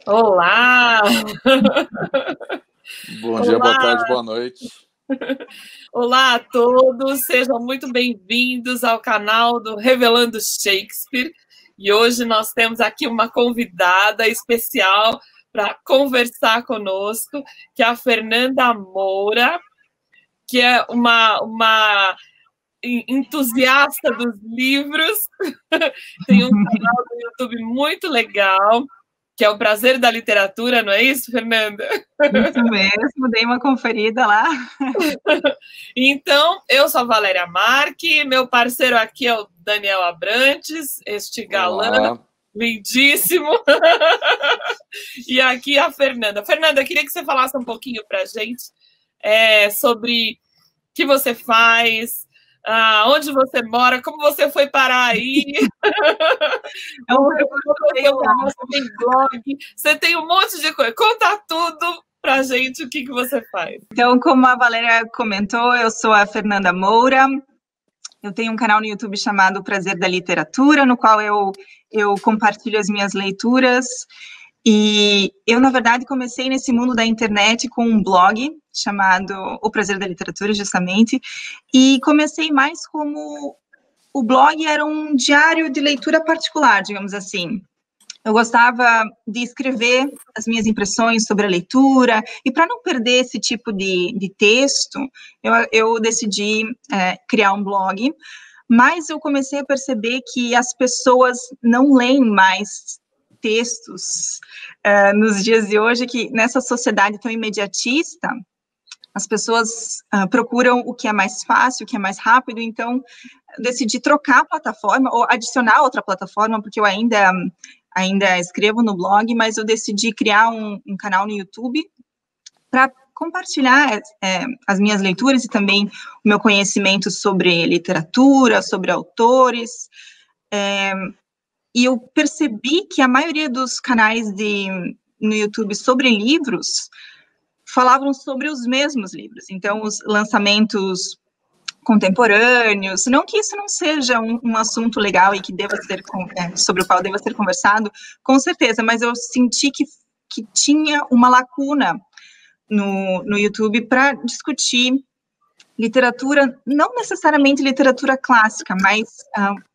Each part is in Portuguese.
Olá! Bom dia, boa Olá! tarde, boa noite. Olá a todos, sejam muito bem-vindos ao canal do Revelando Shakespeare. E hoje nós temos aqui uma convidada especial para conversar conosco, que é a Fernanda Moura, que é uma entusiasta dos livros, tem um canal no YouTube muito legal, que é o Prazer da Literatura, não é isso, Fernanda? Isso mesmo, dei uma conferida lá. Então, eu sou a Valéria Marque, meu parceiro aqui é o Daniel Abrantes, este galã lindíssimo. E aqui a Fernanda. Fernanda, eu queria que você falasse um pouquinho para a gente sobre o que você faz, onde você mora, como você foi parar aí. Você tem blog, você tem um monte de coisa. Conta tudo pra gente o que você faz. Então, como a Valéria comentou, eu sou a Fernanda Moura. Eu tenho um canal no YouTube chamado Prazer da Literatura, no qual eu compartilho as minhas leituras. E eu, na verdade, comecei nesse mundo da internet com um blog chamado O Prazer da Literatura, justamente. E comecei mais como... O blog era um diário de leitura particular, digamos assim. Eu gostava de escrever as minhas impressões sobre a leitura, e para não perder esse tipo de texto, eu decidi criar um blog, mas eu comecei a perceber que as pessoas não leem mais textos nos dias de hoje, que nessa sociedade tão imediatista, as pessoas procuram o que é mais fácil, o que é mais rápido, então decidi trocar a plataforma, ou adicionar outra plataforma, porque eu ainda escrevo no blog, mas eu decidi criar um canal no YouTube para compartilhar as minhas leituras e também o meu conhecimento sobre literatura, sobre autores, e eu percebi que a maioria dos canais no YouTube sobre livros falavam sobre os mesmos livros, então os lançamentos contemporâneos, não que isso não seja um assunto legal e que deva ser sobre o qual deva ser conversado, com certeza, mas eu senti que tinha uma lacuna no YouTube para discutir literatura, não necessariamente literatura clássica, mas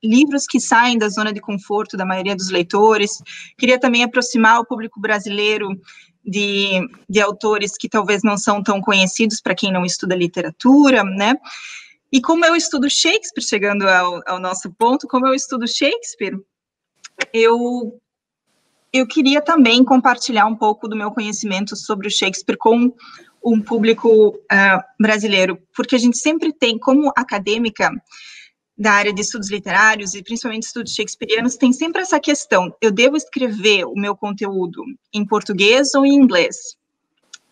livros que saem da zona de conforto da maioria dos leitores. Queria também aproximar o público brasileiro de autores que talvez não são tão conhecidos para quem não estuda literatura, né? E como eu estudo Shakespeare, chegando ao nosso ponto, como eu estudo Shakespeare, eu queria também compartilhar um pouco do meu conhecimento sobre o Shakespeare com um público brasileiro, porque a gente sempre tem, como acadêmica da área de estudos literários, e principalmente estudos shakespearianos, tem sempre essa questão, eu devo escrever o meu conteúdo em português ou em inglês?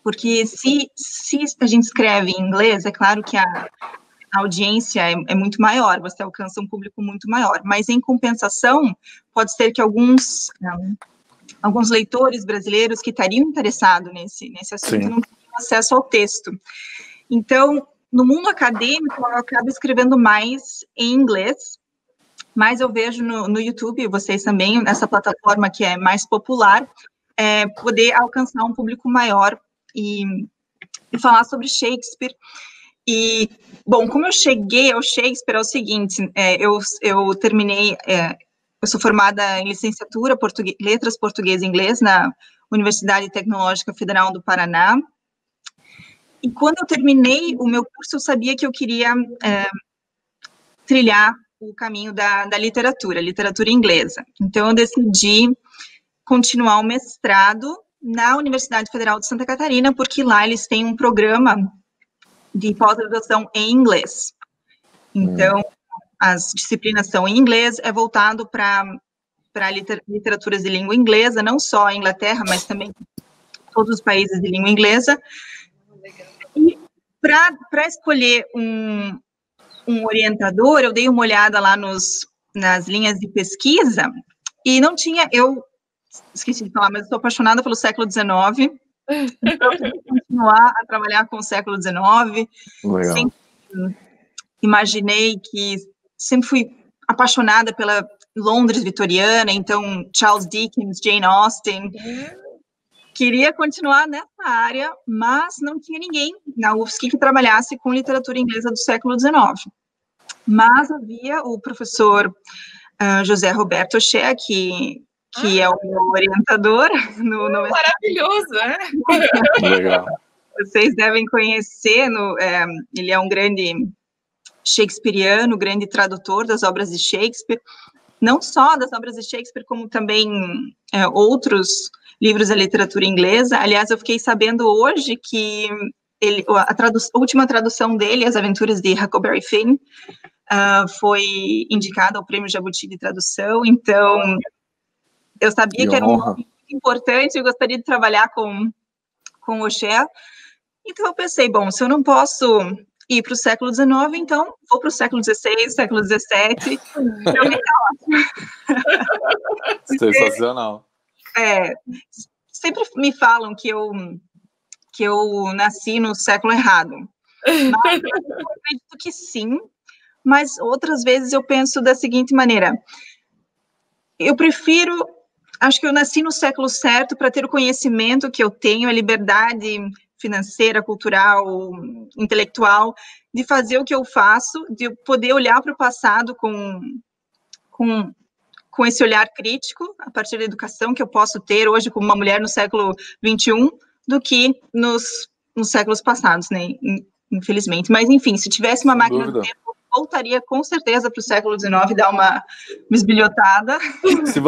Porque se a gente escreve em inglês, é claro que a audiência é muito maior, você alcança um público muito maior, mas em compensação, pode ser que alguns leitores brasileiros que estariam interessados nesse assunto não tenham acesso ao texto. Então, no mundo acadêmico, eu acabo escrevendo mais em inglês, mas eu vejo no YouTube, vocês também, nessa plataforma que é mais popular, poder alcançar um público maior e falar sobre Shakespeare. E, bom, como eu cheguei ao Shakespeare é o seguinte, eu terminei, eu sou formada em licenciatura, letras português e inglês na Universidade Tecnológica Federal do Paraná, e quando eu terminei o meu curso, eu sabia que eu queria trilhar o caminho da literatura inglesa. Então, eu decidi continuar o mestrado na Universidade Federal de Santa Catarina, porque lá eles têm um programa de pós-graduação em inglês. Então, as disciplinas são em inglês, é voltado para literaturas de língua inglesa, não só a Inglaterra, mas também todos os países de língua inglesa. E para escolher um orientador, eu dei uma olhada lá nas linhas de pesquisa, e não tinha, eu esqueci de falar, mas eu sou apaixonada pelo século XIX, então eu queria continuar a trabalhar com o século XIX, sempre imaginei que, sempre fui apaixonada pela Londres vitoriana, então Charles Dickens, Jane Austen, queria continuar nessa área, mas não tinha ninguém na UFSC que trabalhasse com literatura inglesa do século XIX. Mas havia o professor José Roberto O'Shea, que é o meu orientador. Maravilhoso, né? Legal. Vocês devem conhecer, ele é um grande shakespeariano, grande tradutor das obras de Shakespeare, não só das obras de Shakespeare, como também outros livros da literatura inglesa. Aliás, eu fiquei sabendo hoje que a última tradução dele, As Aventuras de Huckleberry Finn, foi indicada ao Prêmio Jabuti de Tradução. Então, eu sabia que era um nome muito importante, eu gostaria de trabalhar com o O'Shea. Então, eu pensei, bom, se eu não posso ir para o século XIX, então vou para o século XVI, século XVII. Sensacional. Sempre me falam que eu nasci no século errado. Mas eu acredito que sim, mas outras vezes eu penso da seguinte maneira: acho que eu nasci no século certo para ter o conhecimento que eu tenho, a liberdade financeira, cultural, intelectual, de fazer o que eu faço, de poder olhar para o passado com esse olhar crítico, a partir da educação que eu posso ter hoje como uma mulher no século XXI, do que nos séculos passados, né? Infelizmente. Mas, enfim, se tivesse uma máquina do tempo, eu voltaria com certeza para o século XIX, dar uma esbilhotada. Se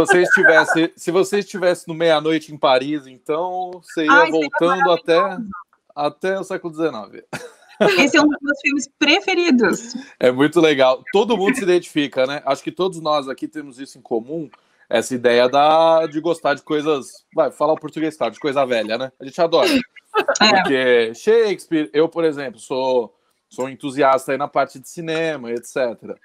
você estivesse no Meia-Noite em Paris, então você ia voltando até o século XIX. Esse é um dos meus filmes preferidos. É muito legal. Todo mundo se identifica, né? Acho que todos nós aqui temos isso em comum, essa ideia de gostar de coisas... Vai, falar o português, tá? De coisa velha, né? A gente adora. Porque Shakespeare, eu, por exemplo, sou um entusiasta aí na parte de cinema, etc.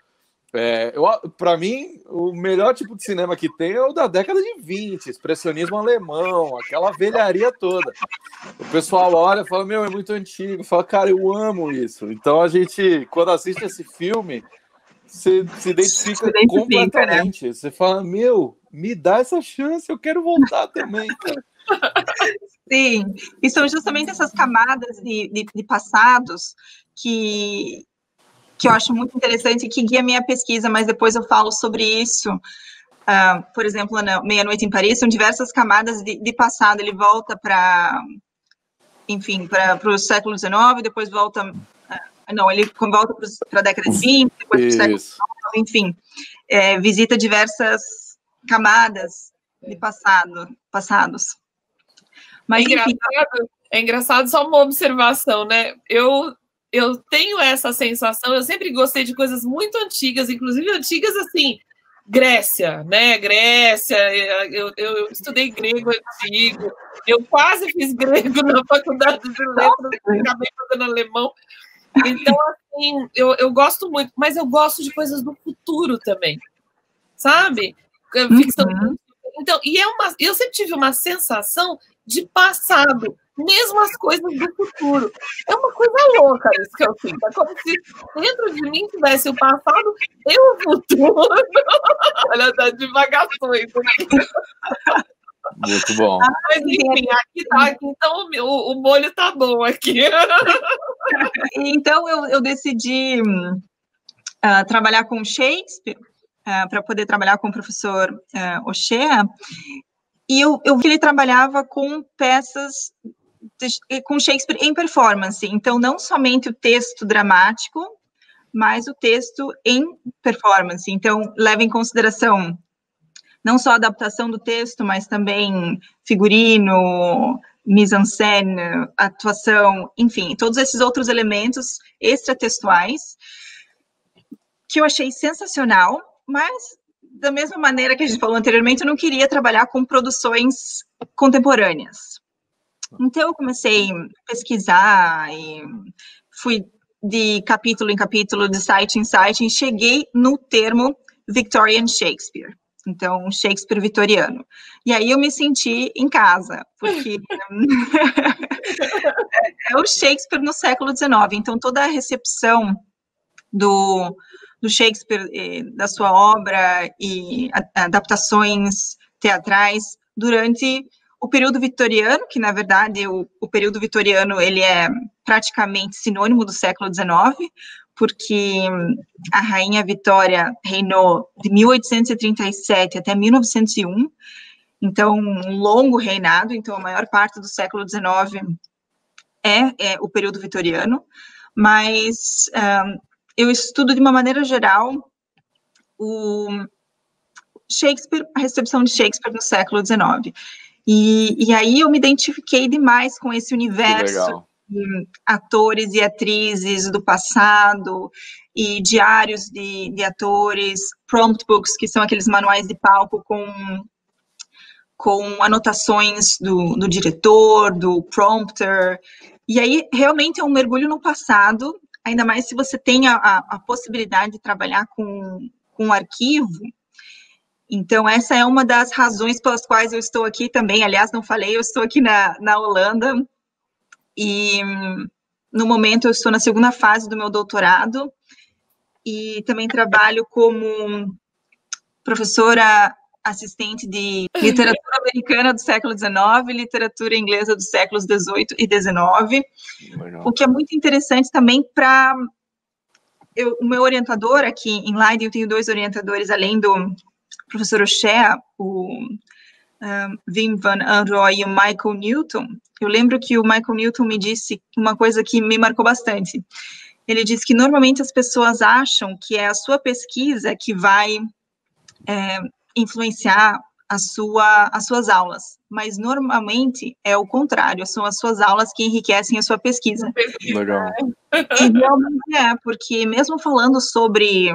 Para mim, o melhor tipo de cinema que tem é o da década de 20, expressionismo alemão, aquela velharia toda. O pessoal olha e fala, meu, é muito antigo. Fala, cara, eu amo isso. Então a gente, quando assiste esse filme, você se identifica completamente. Né? Você fala, meu, me dá essa chance, eu quero voltar também. Sim, e são justamente essas camadas de passados que eu acho muito interessante e que guia a minha pesquisa, mas depois eu falo sobre isso. Por exemplo, na Meia-Noite em Paris, são diversas camadas de passado. Ele volta para o século XIX, depois volta... ele volta para a década de 20, depois para o século XIX, enfim. Visita diversas camadas de passados. Mas, é engraçado, só uma observação, né? Eu tenho essa sensação, eu sempre gostei de coisas muito antigas, inclusive antigas assim, Grécia, né? Grécia, eu estudei grego antigo, eu quase fiz grego na faculdade de letras, acabei fazendo alemão. Então, assim, eu gosto muito, mas eu gosto de coisas do futuro também, sabe? Ficção. Então, eu sempre tive uma sensação de passado, mesmo as coisas do futuro. É uma coisa louca isso que eu sinto. É como se dentro de mim tivesse o passado e o futuro. Olha, das divagações. Muito bom. Mas, enfim, aqui então o molho tá bom aqui. Então, eu decidi trabalhar com Shakespeare, para poder trabalhar com o professor O'Shea, e eu vi que ele trabalhava com peças com Shakespeare em performance, então não somente o texto dramático, mas o texto em performance, então leva em consideração não só a adaptação do texto, mas também figurino, mise-en-scène, atuação, enfim, todos esses outros elementos extratextuais, que eu achei sensacional, mas da mesma maneira que a gente falou anteriormente, eu não queria trabalhar com produções contemporâneas. Então, eu comecei a pesquisar e fui de capítulo em capítulo, de site em site, e cheguei no termo Victorian Shakespeare. Então, Shakespeare vitoriano. E aí eu me senti em casa, porque é o Shakespeare no século XIX. Então, toda a recepção do Shakespeare, da sua obra e adaptações teatrais durante o período vitoriano, que, na verdade, o período vitoriano, ele é praticamente sinônimo do século XIX, porque a Rainha Vitória reinou de 1837 até 1901, então, um longo reinado. Então, a maior parte do século XIX é o período vitoriano, mas eu estudo, de uma maneira geral, o Shakespeare, a recepção de Shakespeare no século XIX. E aí eu me identifiquei demais com esse universo de atores e atrizes do passado, e diários de atores, prompt books, que são aqueles manuais de palco com anotações do diretor, do prompter. E aí realmente é um mergulho no passado, ainda mais se você tem a possibilidade de trabalhar com um arquivo. Então, essa é uma das razões pelas quais eu estou aqui também. Aliás, não falei, eu estou aqui na Holanda, e no momento eu estou na segunda fase do meu doutorado, e também trabalho como professora assistente de literatura americana do século XIX, literatura inglesa dos séculos XVIII e XIX, o que é muito interessante também para... O meu orientador aqui em Leiden, eu tenho 2 orientadores, além do professor O'Shea, o Wim van Anrooy e o Michael Newton. Eu lembro que o Michael Newton me disse uma coisa que me marcou bastante. Ele disse que normalmente as pessoas acham que é a sua pesquisa que vai influenciar as suas aulas, mas normalmente é o contrário, são as suas aulas que enriquecem a sua pesquisa. Legal. E realmente porque mesmo falando sobre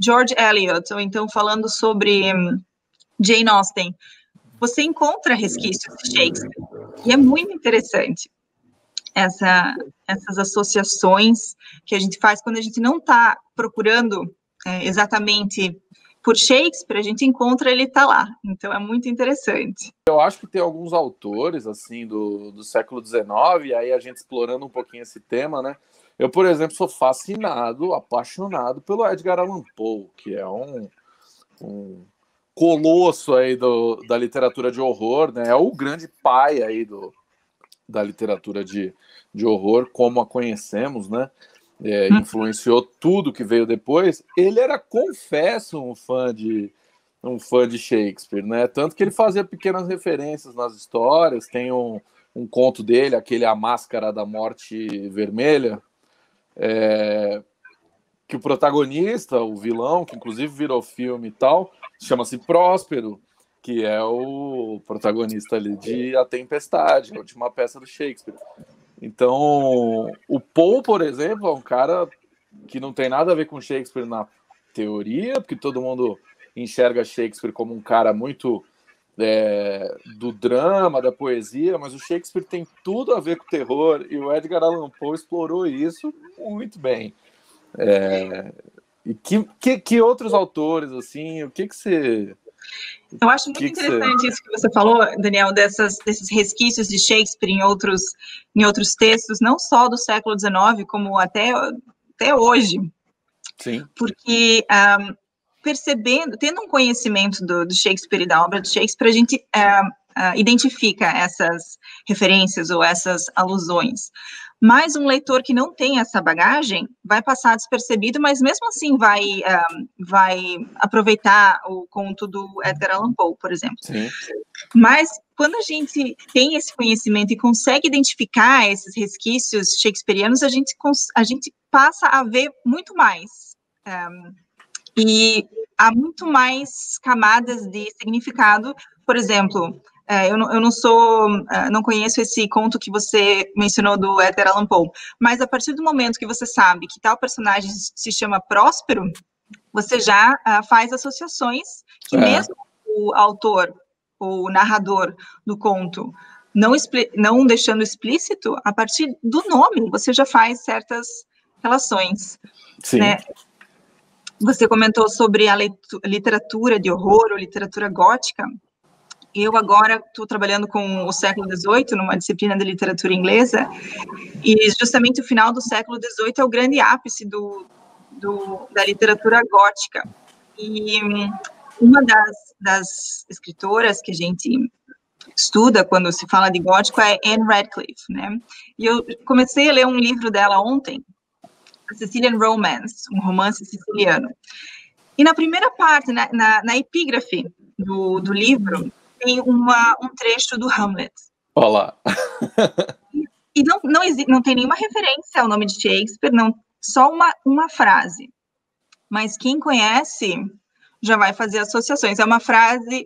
George Eliot, ou então falando sobre Jane Austen, você encontra resquícios de Shakespeare, e é muito interessante essas associações que a gente faz quando a gente não está procurando exatamente por Shakespeare, a gente encontra, ele está lá. Então, é muito interessante. Eu acho que tem alguns autores, assim, do século XIX, e aí a gente explorando um pouquinho esse tema, né? Eu, por exemplo, sou fascinado, apaixonado pelo Edgar Allan Poe, que é um colosso aí da literatura de horror, né? É o grande pai aí da literatura de horror, como a conhecemos, né? Influenciou tudo que veio depois. Ele era, confesso, um fã de Shakespeare, né? Tanto que ele fazia pequenas referências nas histórias. Tem um conto dele, aquele A Máscara da Morte Vermelha, que o protagonista, o vilão, que inclusive virou filme e tal, chama-se Próspero, que é o protagonista ali de A Tempestade, a última peça do Shakespeare. Então, o Poe, por exemplo, é um cara que não tem nada a ver com Shakespeare na teoria, porque todo mundo enxerga Shakespeare como um cara muito do drama, da poesia, mas o Shakespeare tem tudo a ver com o terror, e o Edgar Allan Poe explorou isso muito bem. E que outros autores, assim, o que você... Eu acho muito interessante isso que você falou, Daniel, desses resquícios de Shakespeare em outros textos, não só do século XIX, como até hoje. Sim. Porque tendo um conhecimento do Shakespeare e da obra de Shakespeare, a gente identifica essas referências ou essas alusões. Mas um leitor que não tem essa bagagem vai passar despercebido, mas mesmo assim vai aproveitar o conto do Edgar Allan Poe, por exemplo. Sim. Mas quando a gente tem esse conhecimento e consegue identificar esses resquícios shakespearianos, a gente passa a ver muito mais. E há muito mais camadas de significado. Por exemplo, eu não conheço esse conto que você mencionou do Edgar Allan Poe, mas a partir do momento que você sabe que tal personagem se chama Próspero, você já faz associações que mesmo o autor, o narrador do conto, não deixando explícito, a partir do nome, você já faz certas relações. Sim. Né? Você comentou sobre a literatura de horror ou literatura gótica. Eu agora estou trabalhando com o século XVIII, numa disciplina de literatura inglesa, e justamente o final do século XVIII é o grande ápice da literatura gótica. E uma das escritoras que a gente estuda quando se fala de gótico é Anne Radcliffe, né? E eu comecei a ler um livro dela ontem, A Sicilian Romance, um romance siciliano. E na primeira parte, na epígrafe do livro, tem um trecho do Hamlet. Olá. E não tem nenhuma referência ao nome de Shakespeare, não, só uma frase. Mas quem conhece já vai fazer associações. É uma frase,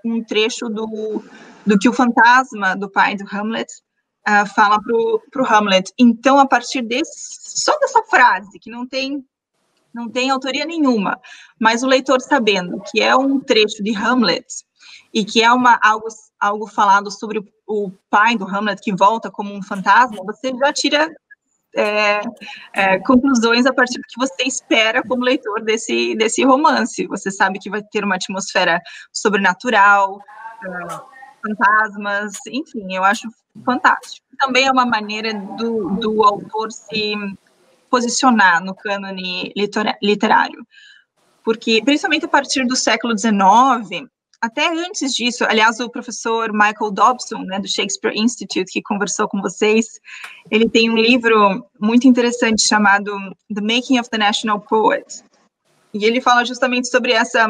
um trecho do que o fantasma do pai do Hamlet fala para o Hamlet. Então, a partir só dessa frase, que não tem autoria nenhuma, mas o leitor sabendo que é um trecho de Hamlet e que é algo falado sobre o pai do Hamlet que volta como um fantasma, você já tira conclusões a partir do que você espera como leitor desse romance. Você sabe que vai ter uma atmosfera sobrenatural, fantasmas, enfim, eu acho fantástico. Também é uma maneira do autor se posicionar no cânone literário, porque, principalmente a partir do século XIX, até antes disso, aliás, o professor Michael Dobson, né, do Shakespeare Institute, que conversou com vocês, ele tem um livro muito interessante chamado The Making of the National Poet, e ele fala justamente sobre essa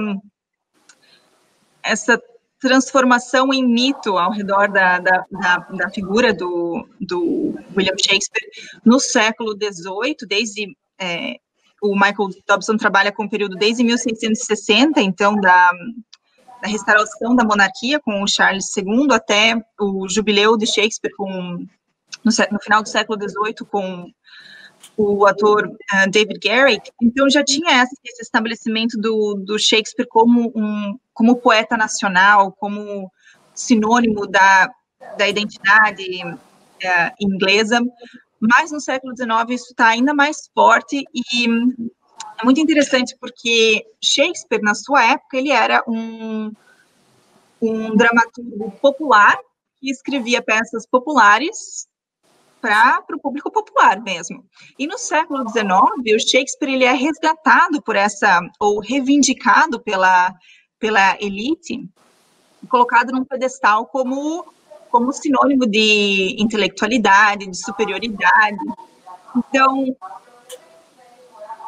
transformação em mito ao redor da figura do William Shakespeare no século XVIII, o Michael Dobson trabalha com o período desde 1660, então da restauração da monarquia com o Charles II até o jubileu de Shakespeare no final do século XVIII com o ator David Garrick. Então já tinha esse estabelecimento do Shakespeare como poeta nacional, como sinônimo da identidade inglesa, mas no século XIX isso está ainda mais forte e é muito interessante porque Shakespeare, na sua época, ele era um dramaturgo popular que escrevia peças populares para o público popular mesmo. E no século XIX, o Shakespeare ele é resgatado ou reivindicado pela elite, colocado num pedestal como sinônimo de intelectualidade, de superioridade. Então,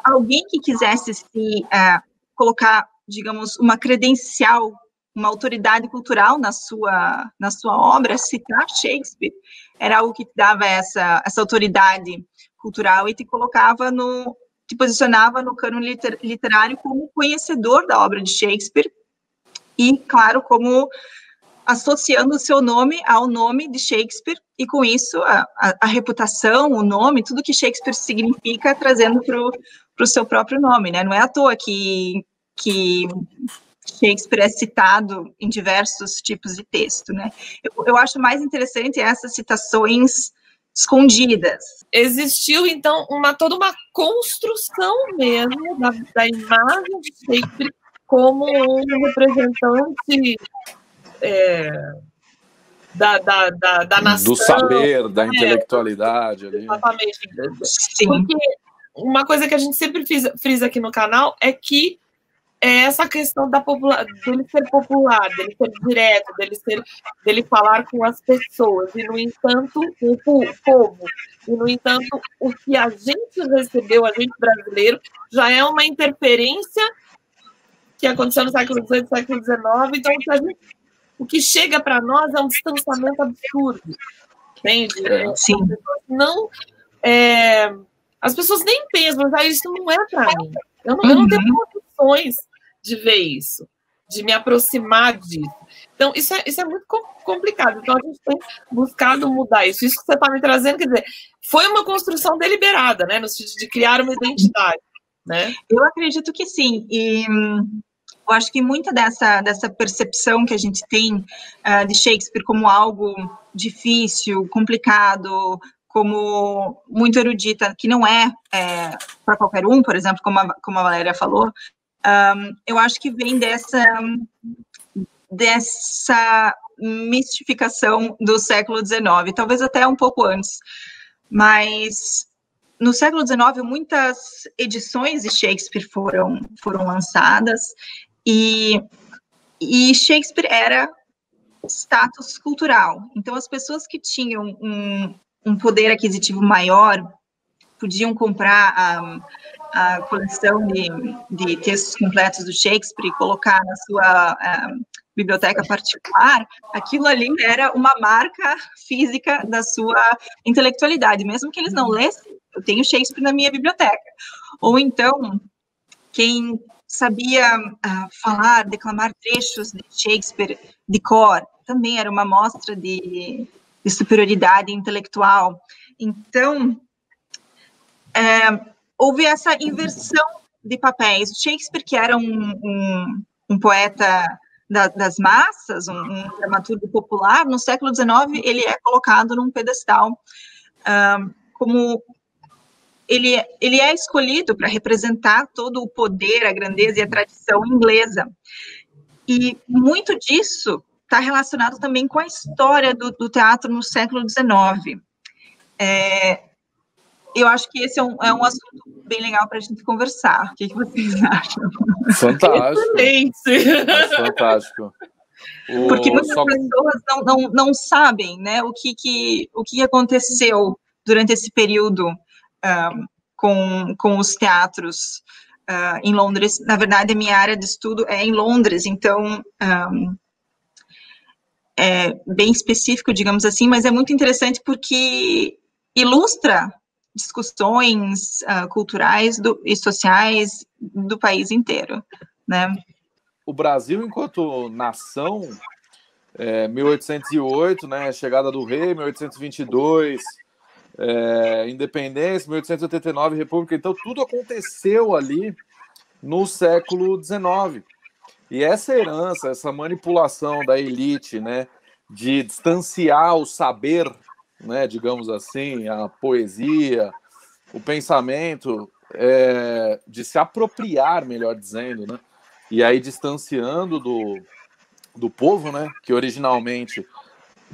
alguém que quisesse se colocar, digamos, uma credencial, uma autoridade cultural na sua obra, citar Shakespeare, era algo que te dava essa autoridade cultural e te posicionava no cânone literário como conhecedor da obra de Shakespeare e, claro, como associando o seu nome ao nome de Shakespeare e, com isso, a reputação, o nome, tudo que Shakespeare significa, trazendo para o seu próprio nome, né? Não é à toa que Shakespeare é citado em diversos tipos de texto, né? Eu acho mais interessante essas citações escondidas. Existiu, então, toda uma construção mesmo da imagem de Shakespeare como um representante da nação. Do saber, da intelectualidade. Exatamente. Sim. Porque uma coisa que a gente sempre frisa aqui no canal é que essa questão dele ser popular, dele ser direto, dele falar com as pessoas, e, no entanto, o povo. E, no entanto, o que a gente recebeu, a gente brasileiro, já é uma interferência que aconteceu no século XVIII, século XIX. Então, o que chega para nós é um distanciamento absurdo. Entende? Sim. As pessoas nem pensam, mas isso não é para mim. Eu não tenho condições de ver isso, de me aproximar disso. Então, isso é muito complicado. Então, a gente tem buscado mudar isso. Isso que você está me trazendo, quer dizer, foi uma construção deliberada, né, no sentido de criar uma identidade, né? Eu acredito que sim. E eu acho que muita dessa percepção que a gente tem de Shakespeare como algo difícil, complicado, como muito erudita, que não é para qualquer um, por exemplo, como a Valéria falou, eu acho que vem dessa mistificação do século XIX, talvez até um pouco antes, mas no século XIX muitas edições de Shakespeare foram lançadas e Shakespeare era status cultural. Então, as pessoas que tinham um poder aquisitivo maior podiam comprar a coleção de textos completos do Shakespeare e colocar na sua biblioteca particular. Aquilo ali era uma marca física da sua intelectualidade, mesmo que eles não lessem. Eu tenho Shakespeare na minha biblioteca. Ou então, quem sabia falar, declamar trechos de Shakespeare de cor, também era uma mostra de superioridade intelectual. Então, houve essa inversão de papéis. Shakespeare, que era um poeta das massas, um dramaturgo popular, no século XIX, ele é colocado num pedestal como... Ele é escolhido para representar todo o poder, a grandeza e a tradição inglesa. E muito disso está relacionado também com a história do teatro no século XIX. Eu acho que esse é um assunto bem legal para a gente conversar. O que vocês acham? Fantástico. Fantástico. Porque muitas pessoas não sabem, né, o que aconteceu durante esse período com os teatros em Londres. Na verdade, a minha área de estudo é em Londres, então é bem específico, digamos assim, mas é muito interessante porque ilustra discussões culturais e sociais do país inteiro, né? O Brasil, enquanto nação, 1808, né, chegada do rei, 1822... independência, 1889, república, então tudo aconteceu ali no século XIX. E essa herança, essa manipulação da elite, né, de distanciar o saber, né, digamos assim, a poesia, o pensamento, de se apropriar, melhor dizendo, né, e aí distanciando do povo, né, que originalmente...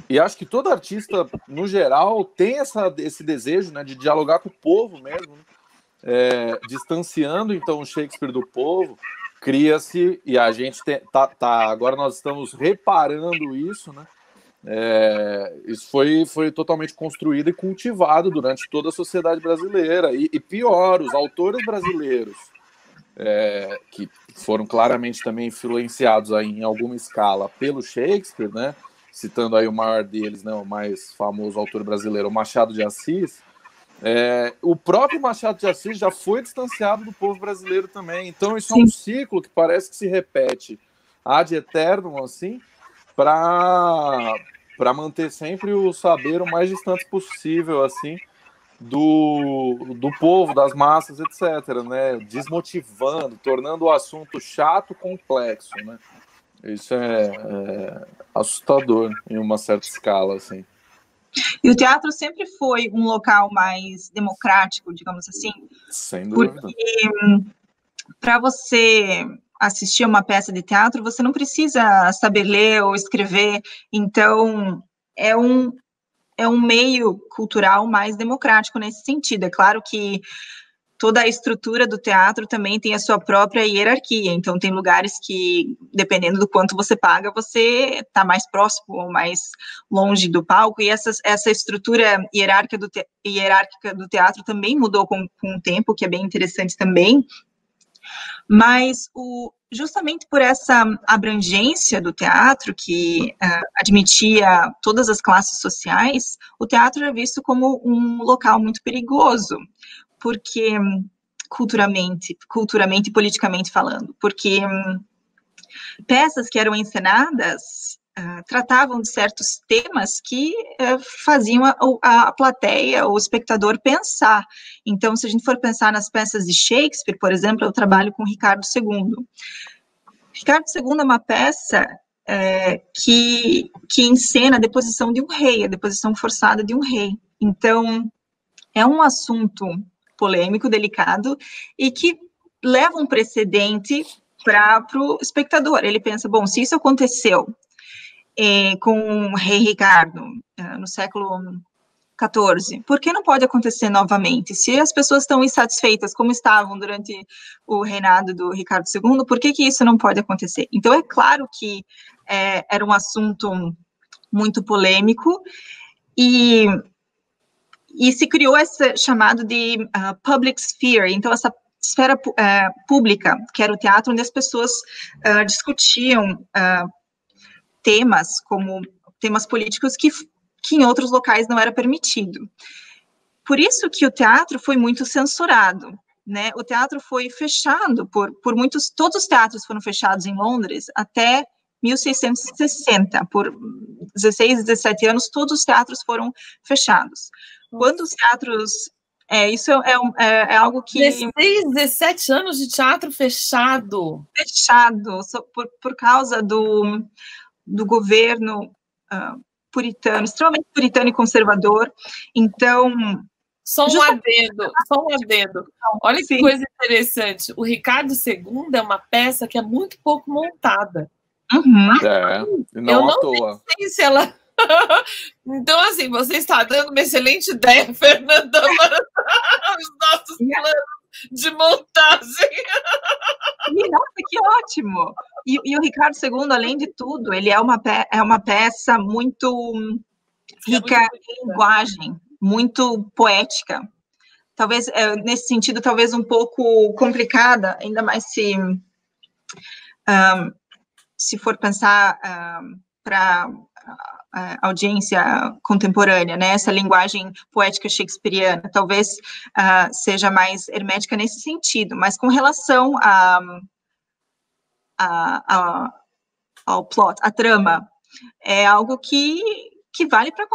E acho que todo artista, no geral, tem esse desejo, né, de dialogar com o povo mesmo, né? Distanciando, então, o Shakespeare do povo, cria-se, e a gente agora nós estamos reparando isso, né? Isso foi totalmente construído e cultivado durante toda a sociedade brasileira. E pior, os autores brasileiros, que foram claramente também influenciados aí, em alguma escala pelo Shakespeare, né? Citando aí o maior deles, né, o mais famoso autor brasileiro, o Machado de Assis, o próprio Machado de Assis já foi distanciado do povo brasileiro também. Então isso é um ciclo que parece que se repete ad eternum, assim, para manter sempre o saber o mais distante possível, assim, do povo, das massas, etc., né, desmotivando, tornando o assunto chato, complexo, né. Isso é assustador em uma certa escala, assim. E o teatro sempre foi um local mais democrático, digamos assim. Sem dúvida. Porque para você assistir a uma peça de teatro, você não precisa saber ler ou escrever. Então, é um meio cultural mais democrático nesse sentido. É claro que toda a estrutura do teatro também tem a sua própria hierarquia, então tem lugares que, dependendo do quanto você paga, você está mais próximo ou mais longe do palco, e essa estrutura hierárquica do teatro também mudou com o tempo, que é bem interessante também, mas justamente por essa abrangência do teatro, que admitia todas as classes sociais, o teatro era visto como um local muito perigoso, porque culturalmente e politicamente falando, porque peças que eram encenadas tratavam de certos temas que faziam a plateia, o espectador pensar. Então, se a gente for pensar nas peças de Shakespeare, por exemplo, eu trabalho com Ricardo II. Ricardo II é uma peça que encena a deposição de um rei, a deposição forçada de um rei. Então, é um assunto polêmico, delicado, e que leva um precedente para o espectador. Ele pensa, bom, se isso aconteceu com o rei Ricardo no século XIV, por que não pode acontecer novamente? Se as pessoas estão insatisfeitas como estavam durante o reinado do Ricardo II, por que isso não pode acontecer? Então, é claro que era um assunto muito polêmico, e se criou esse chamado de public sphere, então essa esfera pública, que era o teatro, onde as pessoas discutiam temas, como temas políticos que em outros locais não era permitido. Por isso que o teatro foi muito censurado, né? O teatro foi fechado por muitos, todos os teatros foram fechados em Londres até 1660, por 16, 17 anos, todos os teatros foram fechados. Quando os teatros... isso é algo que... 16, 17 anos de teatro fechado. Fechado, por causa do governo puritano, extremamente puritano e conservador. Então... Só um adendo. Olha que coisa interessante. O Ricardo II é uma peça que é muito pouco montada. Uhum. Não à toa. Sei se ela... Então, assim, você está dando uma excelente ideia, Fernanda, para os nossos planos de montagem. Nossa, que ótimo! E o Ricardo II, além de tudo, ele é uma peça muito rica em linguagem, muito poética. Talvez, nesse sentido, talvez um pouco complicada, ainda mais se for pensar para audiência contemporânea, né? Essa linguagem poética shakespeariana, talvez seja mais hermética nesse sentido, mas com relação ao plot, a trama, é algo que vale para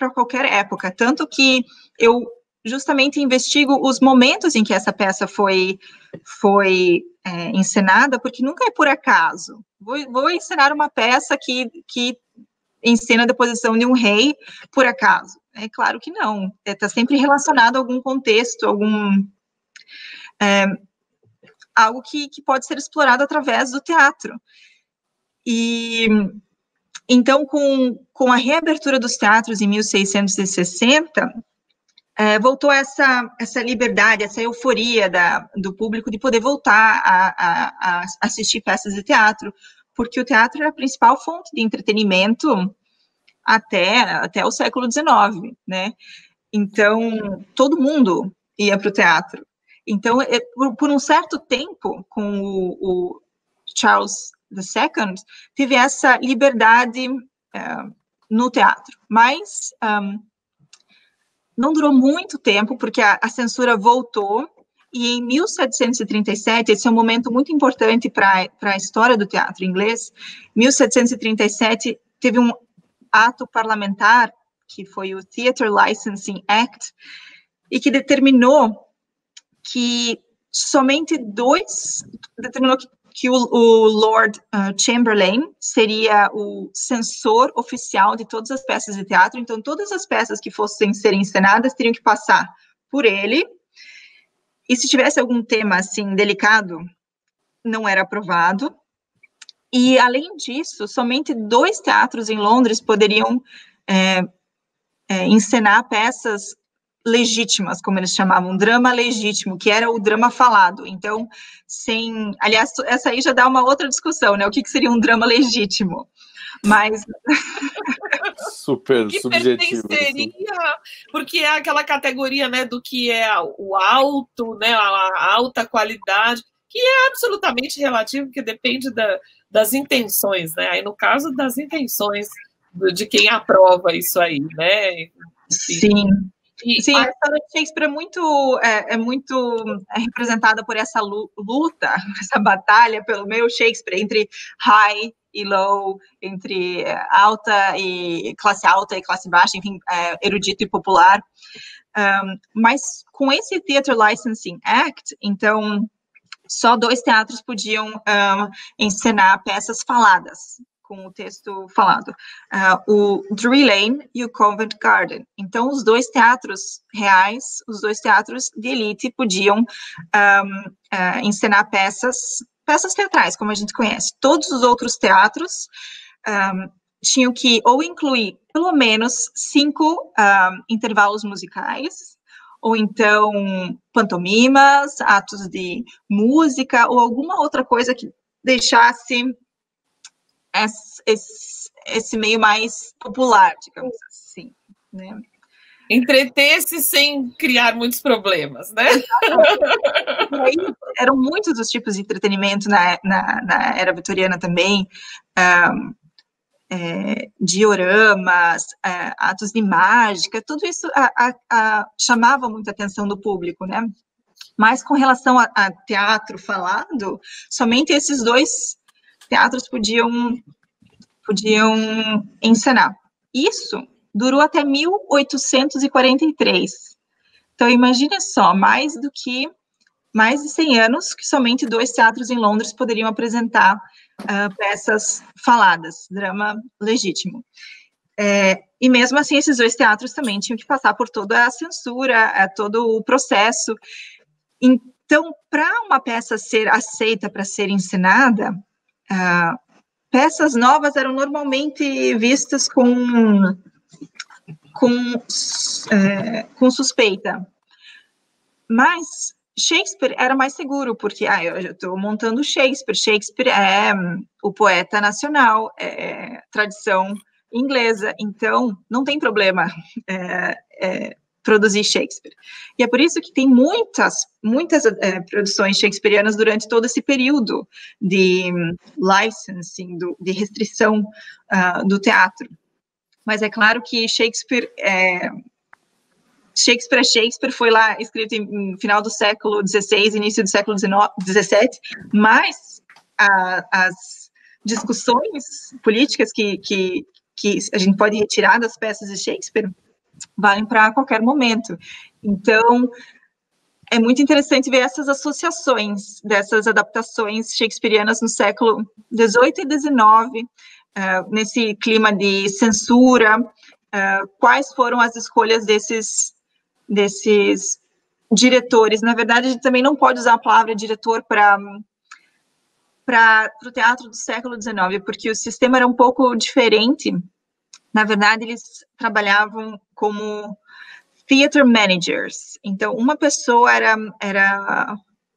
qualquer época, tanto que eu justamente investigo os momentos em que essa peça foi encenada, porque nunca é por acaso. Vou encenar uma peça que encena a deposição de um rei por acaso. É claro que não. Está sempre relacionado a algum contexto, algo que pode ser explorado através do teatro. E então, com a reabertura dos teatros em 1660, voltou essa liberdade, essa euforia do público de poder voltar a assistir peças de teatro, porque o teatro era a principal fonte de entretenimento até o século XIX, né? Então, todo mundo ia para o teatro. Então, por um certo tempo, com o Charles II, teve essa liberdade no teatro, mas não durou muito tempo, porque a censura voltou, e em 1737, esse é um momento muito importante para a história do teatro inglês, 1737 teve um ato parlamentar, que foi o Theatre Licensing Act, e que determinou que que o Lord Chamberlain seria o censor oficial de todas as peças de teatro, então todas as peças que fossem ser encenadas teriam que passar por ele, e se tivesse algum tema, assim, delicado, não era aprovado, e além disso, somente 2 teatros em Londres poderiam encenar peças legítimas, como eles chamavam, drama legítimo, que era o drama falado. Então, aliás, essa aí já dá uma outra discussão, né? O que seria um drama legítimo? Mas... Super subjetivo. Porque é aquela categoria, né, do que é o alto, né, a alta qualidade, que é absolutamente relativo, porque depende das intenções, né? Aí, no caso das intenções de quem aprova isso aí, né? Enfim. Sim, a história de Shakespeare é muito representada por essa luta, essa batalha pelo meio Shakespeare, entre high e low, entre alta e classe baixa, enfim, erudito e popular. Mas com esse Theatre Licensing Act, então, só 2 teatros podiam encenar peças faladas, com o texto falado, o Drury Lane e o Covent Garden. Então, os 2 teatros reais, os 2 teatros de elite podiam encenar peças teatrais, como a gente conhece. Todos os outros teatros tinham que ou incluir pelo menos 5 intervalos musicais, ou então pantomimas, atos de música, ou alguma outra coisa que deixasse esse meio mais popular, digamos assim, né? Entreter-se sem criar muitos problemas, né? E aí, eram muitos os tipos de entretenimento na era vitoriana também, dioramas, atos de mágica, tudo isso chamava muita atenção do público, né? Mas com relação a teatro falado, somente esses 2 teatros podiam encenar. Isso durou até 1843. Então, imagine só, mais de 100 anos que somente 2 teatros em Londres poderiam apresentar peças faladas, drama legítimo. E mesmo assim, esses 2 teatros também tinham que passar por toda a censura, todo o processo. Então, para uma peça ser aceita para ser encenada, peças novas eram normalmente vistas com suspeita. Mas Shakespeare era mais seguro, porque eu estou montando Shakespeare. Shakespeare é o poeta nacional, é tradição inglesa, então não tem problema produzir Shakespeare. E é por isso que tem muitas produções shakespearianas durante todo esse período de licensing, de restrição do teatro. Mas é claro que Shakespeare foi lá escrito em final do século XVI, início do século XVII, mas as discussões políticas que a gente pode retirar das peças de Shakespeare valem para qualquer momento. Então, é muito interessante ver essas associações dessas adaptações shakespearianas no século XVIII e XIX, nesse clima de censura, quais foram as escolhas desses diretores. Na verdade, a gente também não pode usar a palavra diretor para o teatro do século XIX, porque o sistema era um pouco diferente. Na verdade, eles trabalhavam como theater managers. Então, uma pessoa era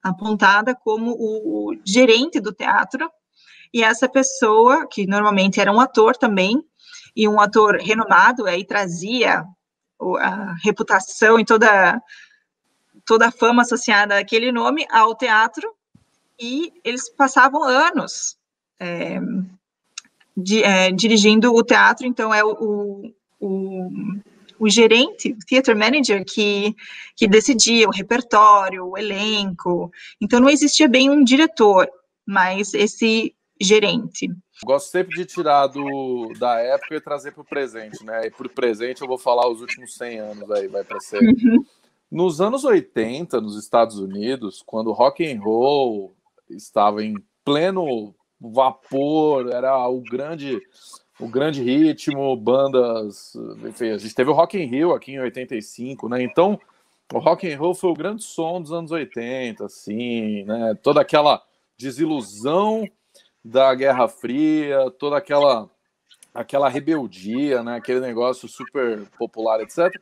apontada como o gerente do teatro, e essa pessoa, que normalmente era um ator também, e um ator renomado, aí trazia a reputação e toda a fama associada àquele nome ao teatro, e eles passavam anos dirigindo o teatro. Então é o gerente, o theater manager, que decidia o repertório, o elenco. Então não existia bem um diretor, mas esse gerente. Gosto sempre de tirar da época e trazer para o presente, né? E para o presente eu vou falar os últimos 100 anos aí, vai para ser. Nos anos 80, nos Estados Unidos, quando o rock and roll estava em pleno vapor, era o grande ritmo, bandas, enfim, a gente teve o Rock in Rio aqui em 85, né? Então, o rock and roll foi o grande som dos anos 80, assim, né? Toda aquela desilusão da Guerra Fria, toda aquela rebeldia, né? Aquele negócio super popular, etc.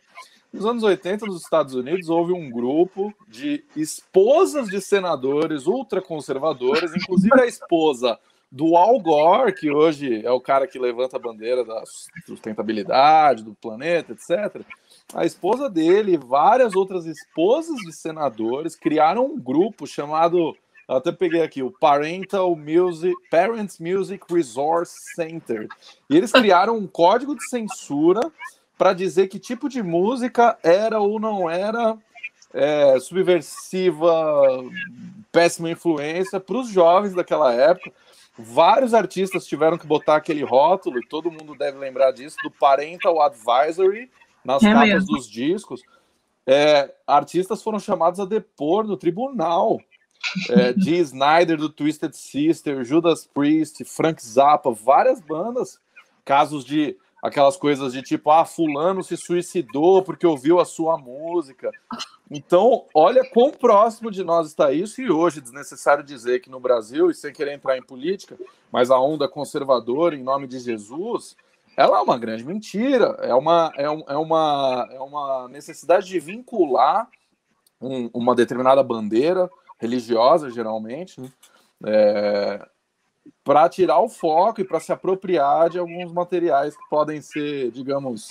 Nos anos 80, nos Estados Unidos, houve um grupo de esposas de senadores ultraconservadores, inclusive a esposa do Al Gore, que hoje é o cara que levanta a bandeira da sustentabilidade do planeta, etc. A esposa dele e várias outras esposas de senadores criaram um grupo chamado, eu até peguei aqui, o Parents Music Resource Center. E eles criaram um código de censura para dizer que tipo de música era ou não era subversiva, péssima influência para os jovens daquela época. Vários artistas tiveram que botar aquele rótulo, e todo mundo deve lembrar disso, do Parental Advisory nas capas dos discos. Artistas foram chamados a depor no tribunal. Dee Snider do Twisted Sister, Judas Priest, Frank Zappa, várias bandas, casos de aquelas coisas de tipo, fulano se suicidou porque ouviu a sua música. Então, olha quão próximo de nós está isso. E hoje, desnecessário dizer que no Brasil, e sem querer entrar em política, mas a onda conservadora, em nome de Jesus, ela é uma grande mentira. É uma necessidade de vincular uma determinada bandeira religiosa, geralmente, né? para tirar o foco e para se apropriar de alguns materiais que podem ser, digamos,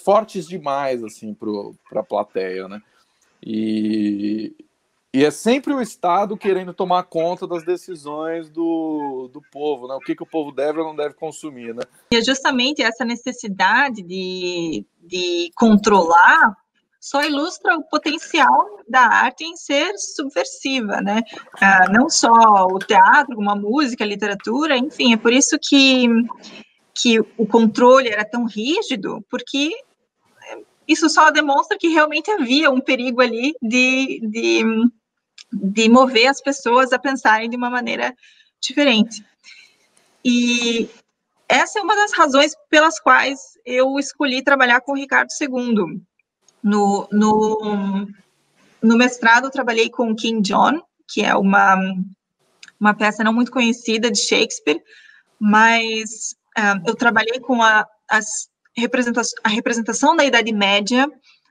fortes demais assim, para a plateia, né? E é sempre o Estado querendo tomar conta das decisões do povo, né? O que o povo deve ou não deve consumir, né? E é justamente essa necessidade de controlar só ilustra o potencial da arte em ser subversiva, né? Não só o teatro, como a música, a literatura, enfim, é por isso que o controle era tão rígido, porque isso só demonstra que realmente havia um perigo ali de mover as pessoas a pensarem de uma maneira diferente. E essa é uma das razões pelas quais eu escolhi trabalhar com o Ricardo II. No mestrado, eu trabalhei com King John, que é uma peça não muito conhecida de Shakespeare, mas eu trabalhei com a representação da Idade Média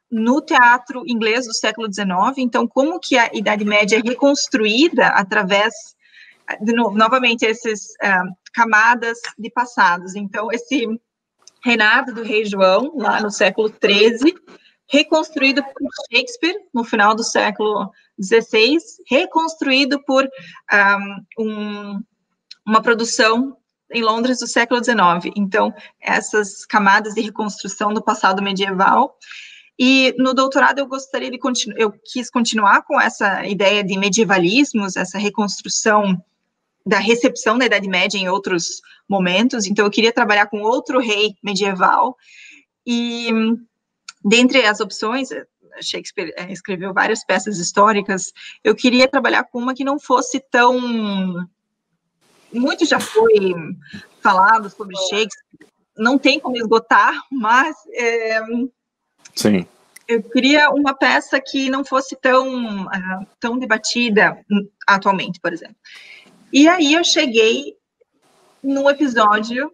no teatro inglês do século XIX. Então, como que a Idade Média é reconstruída através, novamente, essas camadas de passados. Então, esse reinado do rei João, lá no século XIII, reconstruído por Shakespeare, no final do século XVI, reconstruído por uma produção em Londres do século XIX. Então, essas camadas de reconstrução do passado medieval. E no doutorado eu quis continuar com essa ideia de medievalismos, essa reconstrução da recepção da Idade Média em outros momentos. Então, eu queria trabalhar com outro rei medieval. E dentre as opções, Shakespeare escreveu várias peças históricas, eu queria trabalhar com uma que não fosse tão... Muito já foi falado sobre Shakespeare, não tem como esgotar, mas Sim. Eu queria uma peça que não fosse tão debatida atualmente, por exemplo. E aí eu cheguei num episódio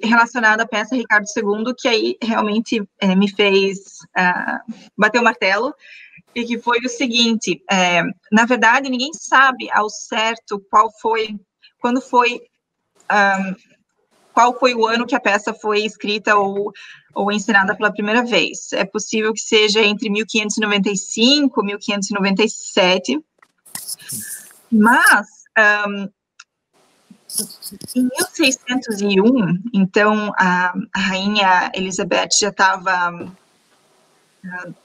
relacionado à peça Ricardo II, que aí realmente me fez bater o martelo, e que foi o seguinte, na verdade, ninguém sabe ao certo qual foi o ano que a peça foi escrita ou encenada pela primeira vez. É possível que seja entre 1595 e 1597, mas em 1601, então, a rainha Elizabeth já estava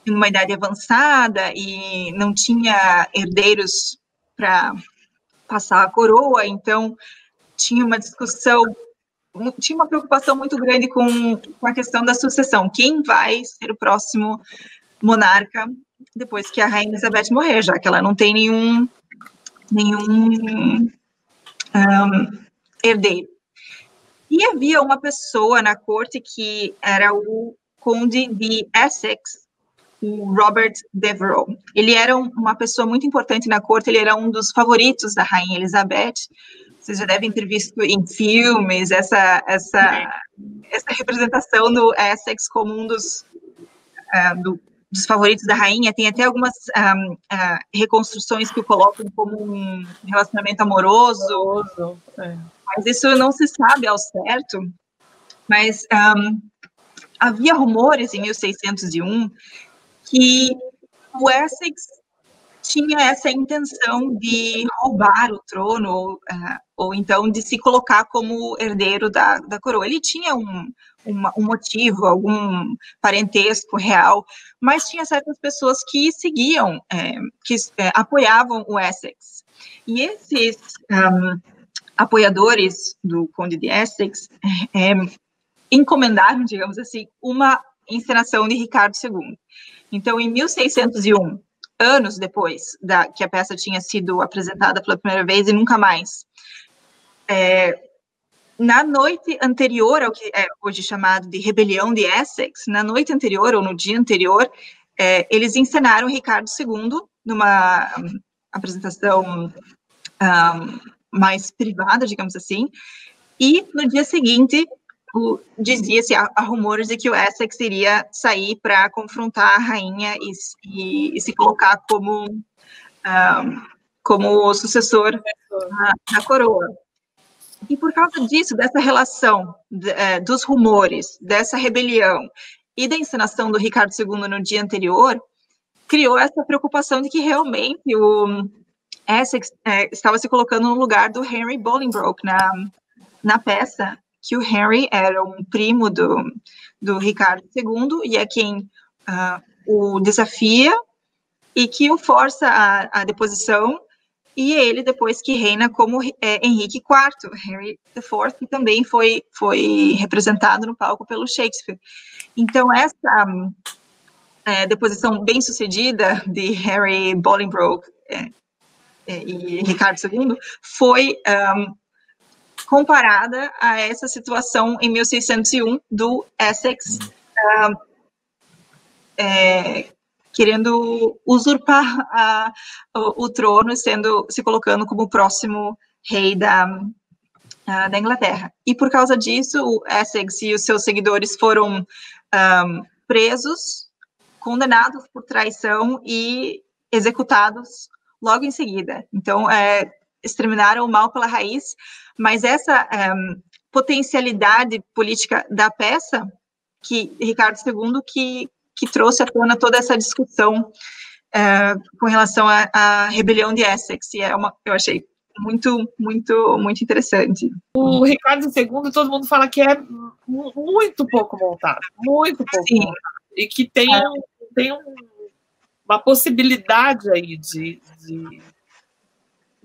em uma idade avançada e não tinha herdeiros para passar a coroa, então tinha uma discussão, tinha uma preocupação muito grande com a questão da sucessão. Quem vai ser o próximo monarca depois que a rainha Elizabeth morrer, já que ela não tem nenhum herdeiro. E havia uma pessoa na corte que era o conde de Essex, o Robert Devereux. Ele era uma pessoa muito importante na corte, ele era um dos favoritos da rainha Elizabeth. Vocês já devem ter visto em filmes essa representação do Essex como um dos favoritos da rainha. Tem até algumas reconstruções que o colocam como um relacionamento amoroso. Mas isso não se sabe ao certo. Mas havia rumores em 1601 que o Essex tinha essa intenção de roubar o trono, ou então de se colocar como herdeiro da coroa. Ele tinha um motivo, algum parentesco real, mas tinha certas pessoas que seguiam, que apoiavam o Essex. E esses apoiadores do Conde de Essex encomendaram, digamos assim, uma encenação de Ricardo II. Então, em 1601, anos depois que a peça tinha sido apresentada pela primeira vez e nunca mais, na noite anterior ao que é hoje chamado de Rebelião de Essex, na noite anterior ou no dia anterior, eles encenaram Ricardo II numa apresentação mais privada, digamos assim, e no dia seguinte dizia-se, há rumores de que o Essex iria sair para confrontar a rainha e se colocar como como sucessor da coroa. E por causa disso, dessa relação dos rumores, dessa rebelião e da encenação do Ricardo II no dia anterior, criou essa preocupação de que realmente o Essex estava se colocando no lugar do Henry Bolingbroke na peça, que o Henry era um primo do Ricardo II e é quem o desafia e que o força à deposição, e ele depois que reina como Henrique IV, Henry IV, que também foi representado no palco pelo Shakespeare. Então, essa deposição bem-sucedida de Henry Bolingbroke e Ricardo II foi comparada a essa situação em 1601 do Essex querendo usurpar o trono, se colocando como o próximo rei da Inglaterra. E por causa disso, o Essex e os seus seguidores foram presos, condenados por traição e executados logo em seguida. Então, exterminaram o mal pela raiz, mas essa potencialidade política da peça, que Ricardo II que trouxe à tona toda essa discussão com relação à rebelião de Essex, e eu achei muito, muito, muito interessante. O Ricardo II, todo mundo fala que é muito pouco montado, muito pouco montado, e que tem uma possibilidade aí de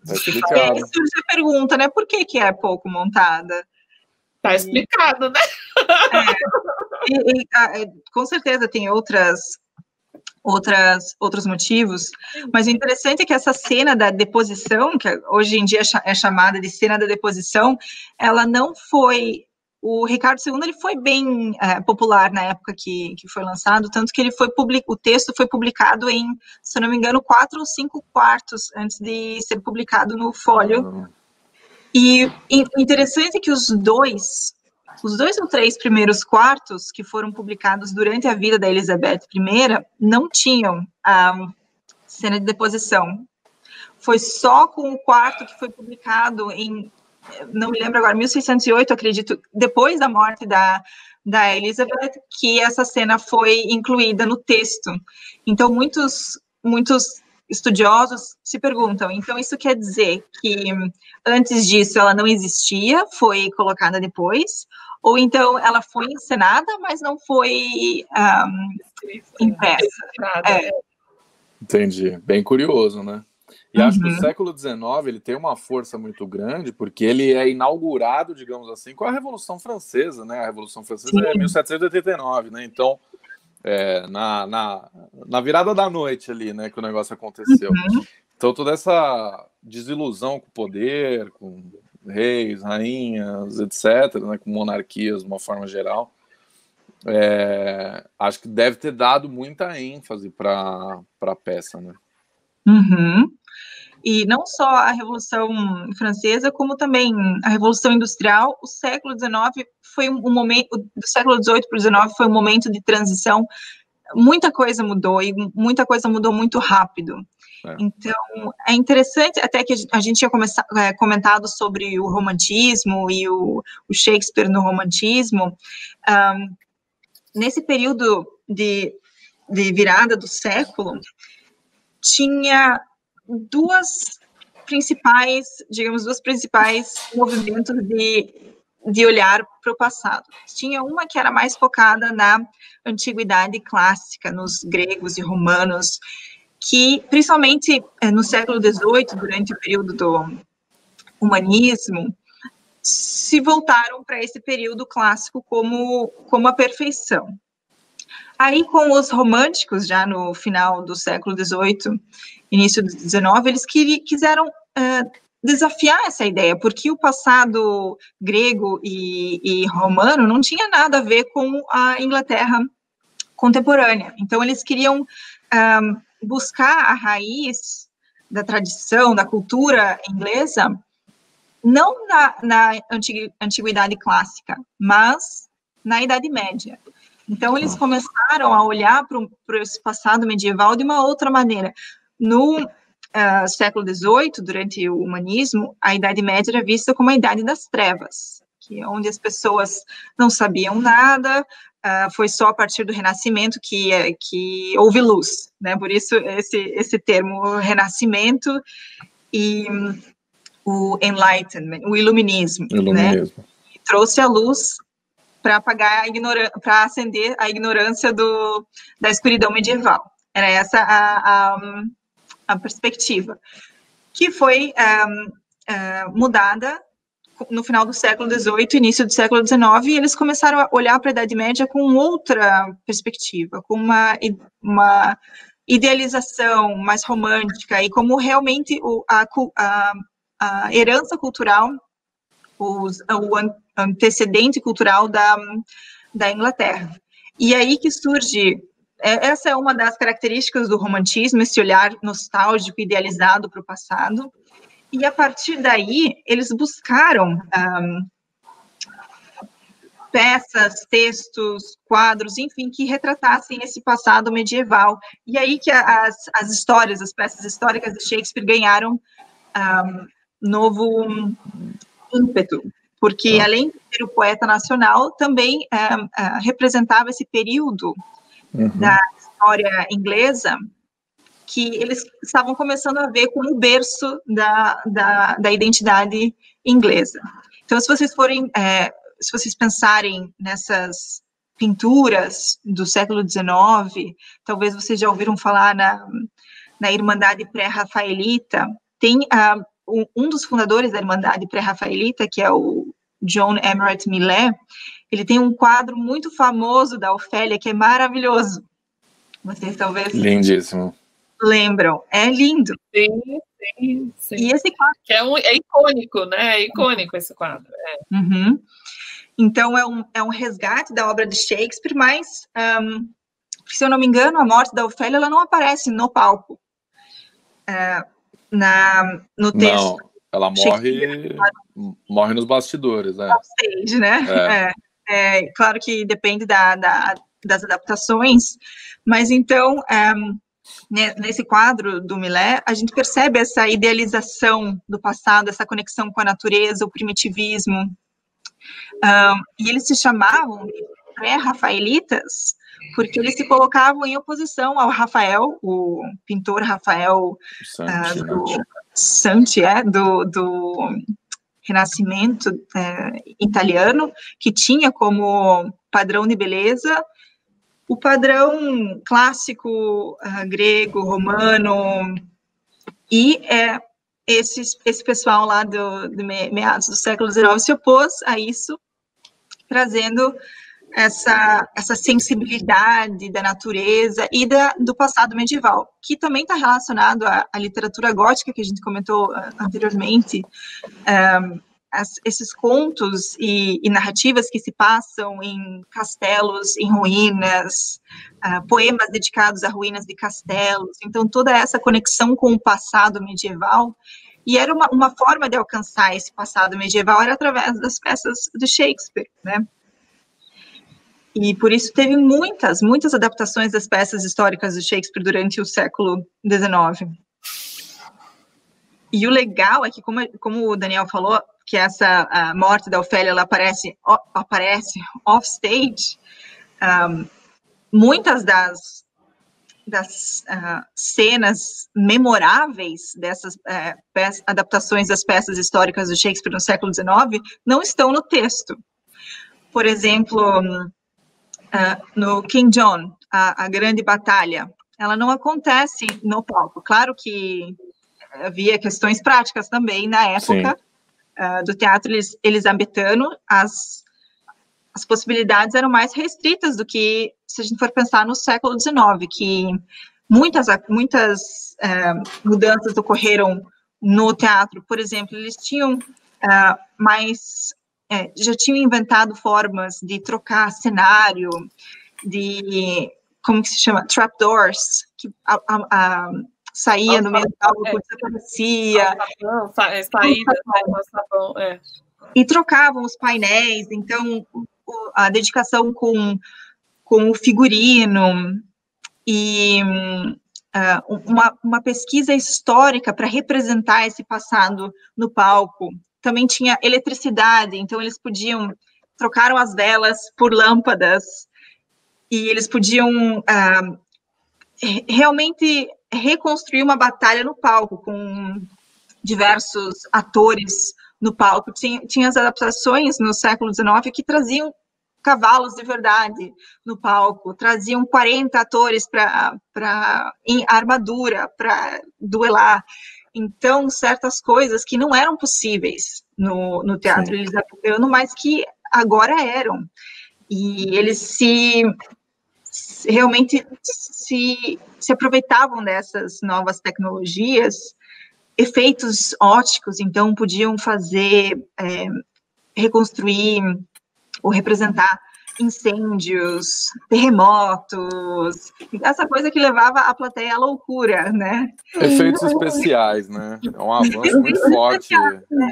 explicar. Você pergunta, né, por que é pouco montada? Tá explicado, né? Com certeza tem outros motivos, mas o interessante é que essa cena da deposição, que hoje em dia é chamada de cena da deposição, ela não foi... O Ricardo II ele foi bem popular na época que foi lançado, tanto que o texto foi publicado em, se eu não me engano, 4 ou 5 quartos antes de ser publicado no Folio. E interessante que os dois ou 3 primeiros quartos que foram publicados durante a vida da Elizabeth I não tinham cena de deposição. Foi só com o quarto que foi publicado em, não me lembro agora, 1608, acredito, depois da morte da Elizabeth, que essa cena foi incluída no texto. Então, muitos estudiosos se perguntam, então isso quer dizer que antes disso ela não existia, foi colocada depois, ou então ela foi encenada, mas não foi impressa. Entendi, bem curioso, né? E acho que o século XIX ele tem uma força muito grande, porque ele é inaugurado, digamos assim, com a Revolução Francesa, né? A Revolução Francesa é 1789, né? Então, na virada da noite ali, né, que o negócio aconteceu. Então, toda essa desilusão com o poder, com reis, rainhas, etc., né, com monarquias de uma forma geral, acho que deve ter dado muita ênfase para a peça, né? E não só a Revolução Francesa, como também a Revolução Industrial, o século XIX foi um momento, do século XVIII para o XIX foi um momento de transição, muita coisa mudou, e muita coisa mudou muito rápido. Então, é interessante, até que a gente tinha comentado sobre o romantismo e o Shakespeare no romantismo. Nesse período de virada do século, tinha duas principais movimentos de olhar para o passado. Tinha uma que era mais focada na antiguidade clássica, nos gregos e romanos, que, principalmente no século XVIII, durante o período do humanismo, se voltaram para esse período clássico como a perfeição. Aí, com os românticos, já no final do século XVIII, início do XIX, eles quiseram desafiar essa ideia, porque o passado grego e romano não tinha nada a ver com a Inglaterra contemporânea. Então, eles queriam buscar a raiz da tradição, da cultura inglesa, não na antiguidade clássica, mas na Idade Média. Então, eles começaram a olhar para esse passado medieval de uma outra maneira. No século XVIII, durante o humanismo, a Idade Média era vista como a Idade das Trevas, que é onde as pessoas não sabiam nada, foi só a partir do Renascimento que houve luz, né? Por isso esse termo Renascimento e o Enlightenment, o Iluminismo. Né? Que trouxe a luz para apagar para acender a ignorância da escuridão medieval. Era essa a perspectiva, que foi mudada no final do século XVIII, início do século XIX, e eles começaram a olhar para a Idade Média com outra perspectiva, com uma idealização mais romântica, e como realmente a herança cultural, o antecedente cultural da Inglaterra. E aí que surge, essa é uma das características do romantismo, esse olhar nostálgico, idealizado para o passado. E a partir daí, eles buscaram peças, textos, quadros, enfim, que retratassem esse passado medieval. E aí que as histórias, as peças históricas de Shakespeare ganharam novo ímpeto, porque além de ser o poeta nacional, também representava esse período da história inglesa que eles estavam começando a ver como o berço da identidade inglesa. Então, se vocês pensarem nessas pinturas do século XIX, talvez vocês já ouviram falar na Irmandade Pré-Rafaelita. Tem um dos fundadores da Irmandade Pré-Rafaelita, que é o John Emerett Millais, ele tem um quadro muito famoso da Ofélia, que é maravilhoso. Vocês talvez... Lindíssimo. Lembram? É lindo. Sim. E esse quadro... Que é icônico, né? É icônico esse quadro. Então, é um resgate da obra de Shakespeare, mas, se eu não me engano, a morte da Ofélia, ela não aparece no palco. No texto. Não, ela morre nos bastidores, né? Stage, né? Claro que depende das adaptações, mas então, nesse quadro do Millais, a gente percebe essa idealização do passado, essa conexão com a natureza, o primitivismo, e eles se chamavam de pré-rafaelitas, porque eles se colocavam em oposição ao Rafael, o pintor Rafael Santi, do Renascimento italiano, que tinha como padrão de beleza o padrão clássico grego, romano, e esse pessoal lá de meados do século XIX se opôs a isso, trazendo essa sensibilidade da natureza e do passado medieval, que também está relacionado à literatura gótica, que a gente comentou anteriormente, esses contos e narrativas que se passam em castelos, em ruínas, poemas dedicados a ruínas de castelos, então toda essa conexão com o passado medieval, e era uma forma de alcançar esse passado medieval, era através das peças de Shakespeare, né? E por isso teve muitas adaptações das peças históricas de Shakespeare durante o século XIX. E o legal é que, como o Daniel falou, que a morte da Ofélia, ela aparece off-stage, muitas das cenas memoráveis dessas adaptações das peças históricas do Shakespeare no século XIX não estão no texto. Por exemplo, no King John, a grande batalha, ela não acontece no palco. Claro que havia questões práticas também na época do teatro elisabetano, as possibilidades eram mais restritas do que se a gente for pensar no século XIX, que muitas mudanças ocorreram no teatro. Por exemplo, eles tinham já tinham inventado formas de trocar cenário, como que se chama? Trapdoors, que saía no meio do palco, desaparecia. Saída, E trocavam os painéis, então a dedicação com o figurino, e uma pesquisa histórica para representar esse passado no palco. Também tinha eletricidade, então eles trocaram as velas por lâmpadas, e eles podiam realmente reconstruir uma batalha no palco, com diversos atores no palco. Tinha as adaptações no século XIX que traziam cavalos de verdade no palco, traziam 40 atores em armadura para duelar. Então, certas coisas que não eram possíveis no teatro elizabetano, mas que agora eram. E eles realmente se aproveitavam dessas novas tecnologias, efeitos óticos, então podiam reconstruir ou representar incêndios, terremotos, essa coisa que levava a plateia à loucura, né? Efeitos especiais, né? É um avanço muito forte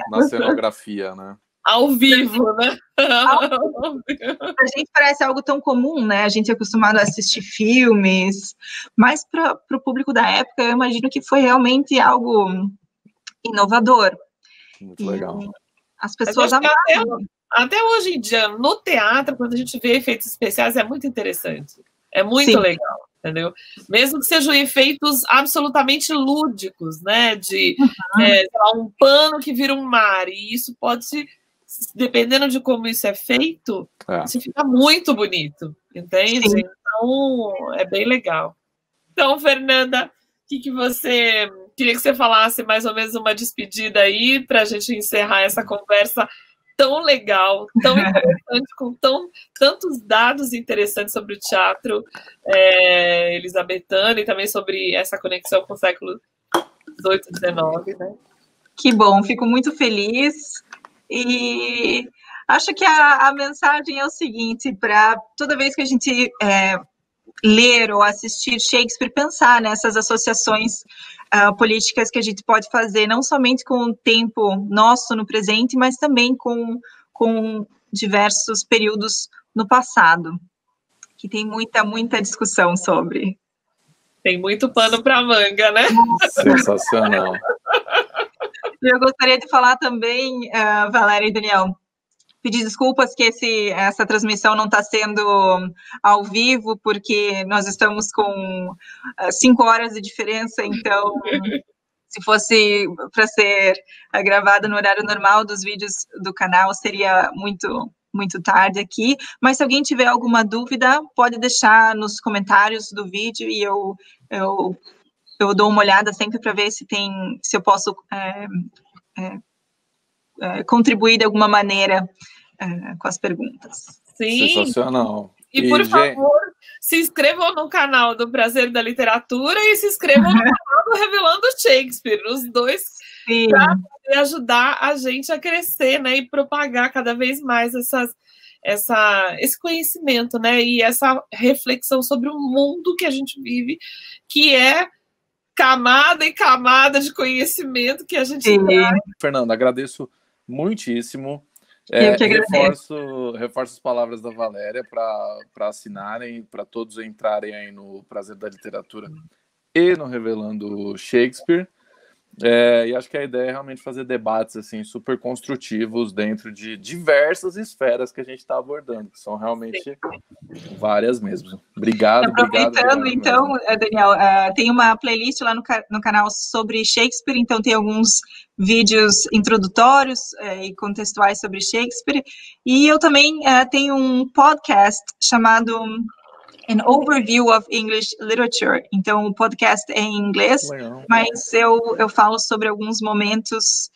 na cenografia, né? Ao vivo, né? A gente parece algo tão comum, né? A gente é acostumado a assistir filmes, mas para o público da época, eu imagino que foi realmente algo inovador. Muito legal. As pessoas amavam. Até hoje em dia, no teatro, quando a gente vê efeitos especiais, é muito interessante. É muito legal, entendeu? Mesmo que sejam efeitos absolutamente lúdicos, né? De um pano que vira um mar. E isso pode, dependendo de como isso é feito, isso fica muito bonito, entende? Sim. Então, é bem legal. Então, Fernanda, que você... Queria que você falasse mais ou menos uma despedida aí, para a gente encerrar essa conversa tão legal, tão interessante, com tantos dados interessantes sobre o teatro elisabetano e também sobre essa conexão com o século XVIII e XIX, né? Que bom, fico muito feliz e acho que a mensagem é o seguinte, para toda vez que a gente ler ou assistir Shakespeare, pensar nessas associações políticas que a gente pode fazer, não somente com o tempo nosso no presente, mas também com diversos períodos no passado, que tem muita discussão sobre. Tem muito pano para manga, né? Sensacional. Eu gostaria de falar também, Valéria e Daniel, pedir desculpas que essa transmissão não está sendo ao vivo, porque nós estamos com 5 horas de diferença, então, se fosse para ser gravada no horário normal dos vídeos do canal, seria muito tarde aqui. Mas se alguém tiver alguma dúvida, pode deixar nos comentários do vídeo e eu dou uma olhada sempre para ver se eu posso contribuir de alguma maneira com as perguntas. Sim. Sensacional. E por favor, se inscrevam no canal do Prazer da Literatura e se inscrevam no canal do Revelando Shakespeare, os dois, para ajudar a gente a crescer, né, e propagar cada vez mais esse conhecimento, né, e essa reflexão sobre o mundo que a gente vive, que é camada e camada de conhecimento que a gente tem. Fernanda, agradeço muitíssimo. Reforço as palavras da Valéria para assinarem, para todos entrarem aí no Prazer da Literatura e no Revelando Shakespeare. E acho que a ideia é realmente fazer debates assim, super construtivos dentro de diversas esferas que a gente está abordando, que são realmente várias mesmo. Obrigado. Aproveitando, então, Daniel, tem uma playlist lá no canal sobre Shakespeare, então tem alguns vídeos introdutórios e contextuais sobre Shakespeare, e eu também tenho um podcast chamado An Overview of English Literature. Então, o podcast é em inglês, mas eu falo sobre alguns momentos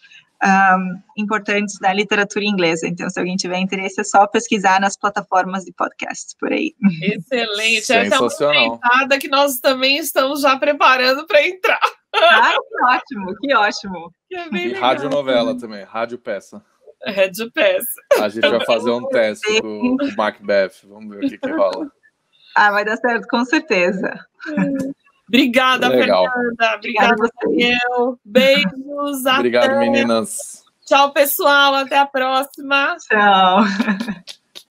importantes da literatura inglesa. Então, se alguém tiver interesse, é só pesquisar nas plataformas de podcast por aí. Excelente. Essa é uma entrada que nós também estamos já preparando para entrar. Que ótimo. E radionovela também, rádio peça. Rádio peça. A gente vai fazer um teste com o Macbeth. Vamos ver o que rola. Vai dar certo, com certeza. Obrigada, Fernanda. Obrigada, Daniel. Beijos. Obrigado, meninas. Tchau, pessoal. Até a próxima. Tchau.